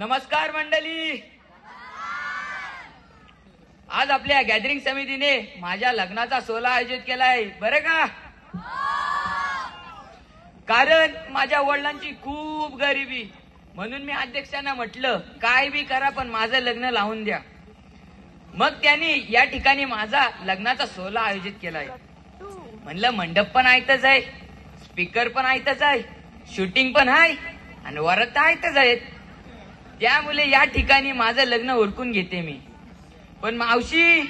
नमस्कार मंडळी. आज आपल्या गॅदरिंग समितीने माझ्या लग्नाचा सोहळा आयोजित केलाय बरं का. कारण माझ्या वडिलांची खूप गरिबी, म्हणून मी अध्यक्षांना म्हटलं काय बी करा पण माझं लग्न लावून द्या. मग त्यांनी या ठिकाणी माझा लग्नाचा सोहळा आयोजित केलाय. म्हणलं मंडप पण आहेतच आहे, स्पीकर पण आहेतच आहे, शूटिंग पण आहे आणि वरात आहेतच आहेत. त्यामुळे या ठिकाणी माझं लग्न उरकून घेते मी. पण मावशी,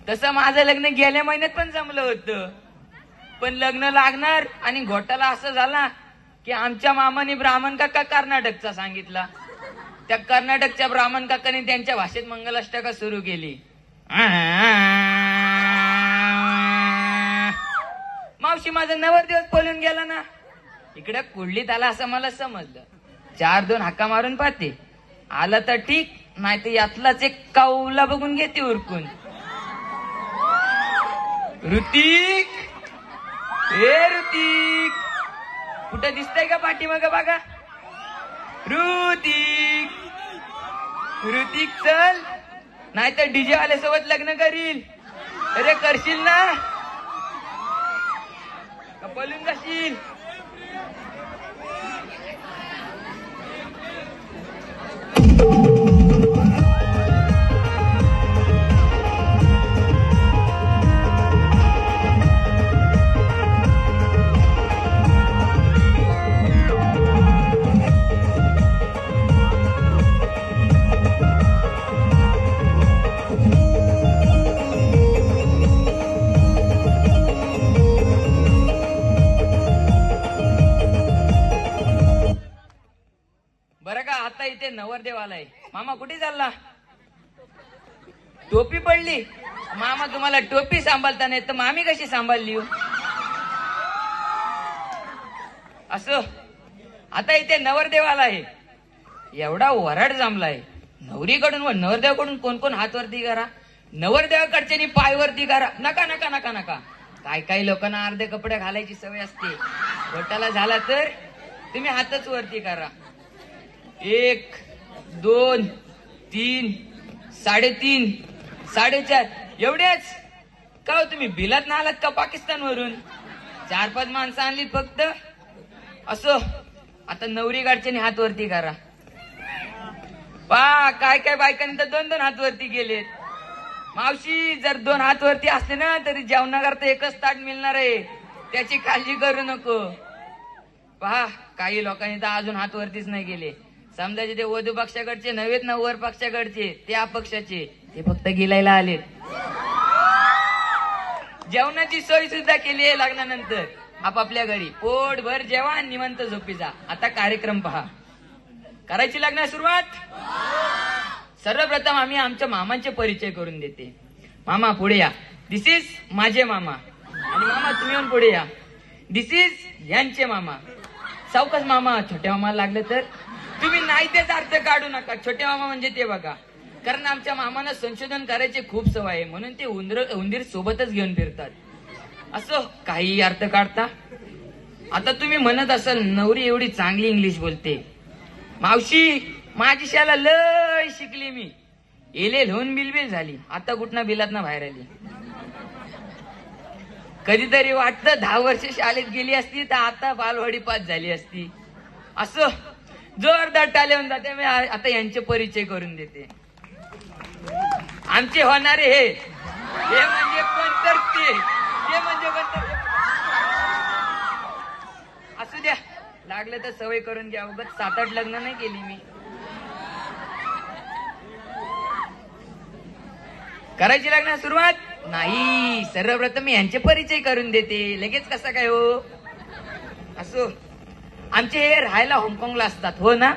तसं माझं लग्न गेल्या महिन्यात पण जमलं होतं, पण लग्न लागणार आणि घोटाळा असं झाला की आमच्या मामाने ब्राह्मण काका कर्नाटकचा सांगितला. त्या कर्नाटकच्या ब्राह्मण काकाने त्यांच्या भाषेत मंगलाष्टका सुरू केली. मावशी, माझा नवरदेव पळून गेला ना. इकडे कुडलीत आला असं मला समजलं. 4-2 हाका मारून पाहते, आला तर ठीक, नाही तर यातलाच एक काऊला बघून घेते उरकून. ऋतिक, ए ऋतिक, कुठं दिसतंय का पाठीमागं बघा. ऋतिक, ऋतिक चल, नाही तर डीजे वाल्यासोबत लग्न करील. अरे करशील ना का पळून जाशील. बरं का, आता इथे नवरदेव आलाय. मामा कुठे चालला? टोपी पडली. मामा, तुम्हाला टोपी सांभाळता नाही तर मामी कशी सांभाळली? असं आता इथे नवरदेव आलाय. एवढा वराड जमलाय. नवरीकडून व नवरदेवाकडून कोण कोण हात वरती करा, नवरदेवाकडचे पाय वरती करा. नका नका नका नका. काय काही लोकांना अर्धे कपडे घालायची सवय असते. घोटाळा झाला तर तुम्ही हातच वरती करा. 1 2 3 3.5 4.5 एवढेच का हो? तुम्ही बिलात ना आलात का पाकिस्तान वरून? 4-5 माणसं आणली फक्त. असो, आता नवरी गाडच्याने हात वरती करा. पा काय काय बायकांनी तर 2-2 हात वरती गेलेत. मावशी, जर 2 हात वरती असले ना तरी जेवणाकरता एकच ताट मिळणार आहे, त्याची काळजी करू नको. पहा, काही लोकांनी तर अजून हात वरतीच नाही गेले. समजायचे ते वधू पक्षाकडचे नव्हेत ना, वर पक्षाकडचे, त्या पक्षाचे, ते फक्त गिलायला आलेत. जेवणाची सोय सुद्धा केली आहे लग्नानंतर. आपापल्या घरी पोटभर जेवा, निवांत झोपी जा. आता कार्यक्रम पहा. करायची लग्न सुरुवात. सर्वप्रथम आम्ही आमच्या मामांचे परिचय करून देते. मामा पुढे या. दिस इज माझे मामा. आणि मामा तुम्ही पण पुढे या. दिस इज यांचे मामा. सावकाश मामा, छोट्या मामा लागलं तर तुम्ही नाही तेच अर्थ काढू नका. छोटे मामा म्हणजे ते बघा. कारण आमच्या मामांना संशोधन करायचे खूप सवय आहे, म्हणून ते उंदीर सोबतच घेऊन फिरतात. असं काही अर्थ काढता. आता तुम्ही म्हणत असाल नवरी एवढी चांगली इंग्लिश बोलते. मावशी, माझी शाला लय शिकली मी. एले लोन बिलबिल झाली, आता कुठनं बिलात ना बाहेर आली. कधीतरी वाटतं 10 वर्ष शाळेत गेली असती तर आता बालवाडी पास झाली असती. असं जोरदार टाळे होऊन जाते. मी आता यांचे परिचय करून देते. आमचे होणारे हे म्हणजे कोणतर ते म्हणजे कोणतर. असू द्या, लागलं तर सवय करून घ्या. उगाच 7-8 लग्न नाही केली मी. करायची लग्न सुरुवात नाही. सर्वप्रथम मी यांचे परिचय करून देते. लगेच कसा काय हो? असो, आमचे हे राहायला हाँगकाँगला असतात, हो ना?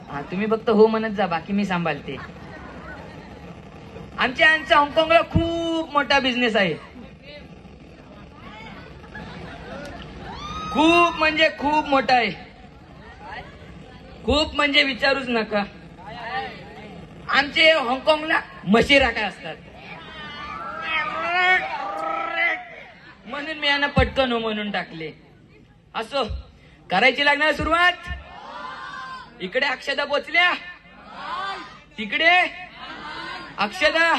हा, तुम्ही फक्त हो म्हणत जा, बाकी मी सांभाळते. आमच्या यांचा हाँगकाँगला खूप मोठा बिझनेस आहे. खूप म्हणजे खूप मोठा आहे. खूप म्हणजे विचारूच नका. आमचे हाँगकाँगला म्हशी राखा असतात, म्हणून मी यांना पटकन हो म्हणून टाकले. असो, करायची लागणार सुरुवात. इकडे अक्षदा पोचल्या, तिकडे अक्षदा.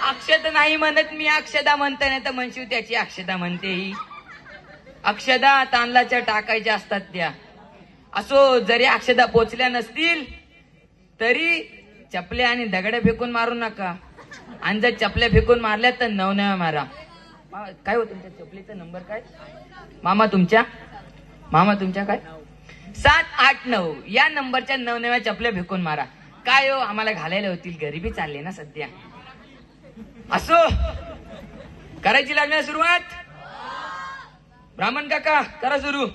अक्षता नाही म्हणत मी, अक्षदा म्हणते, नाही तर म्हणशीव त्याची अक्षदा म्हणते ही. अक्षदा तांदळाच्या टाकायच्या असतात त्या. असो, जरी अक्षदा पोचल्या नसतील तरी चपल्या आणि दगड्या फेकून मारू नका. आणि जर चपल्या फेकून मारल्या तर नवनव्या मारा. काय हो तुमच्या चपलीचा नंबर काय मामा? तुमच्या काय 789 या नंबरच्या नवनव्या चपल्या फेकून मारा. काय हो, आम्हाला घालायला होतील, गरिबी चालली ना सध्या. असो, करायची लागणार सुरुवात. ब्राह्मण काका करा सुरू.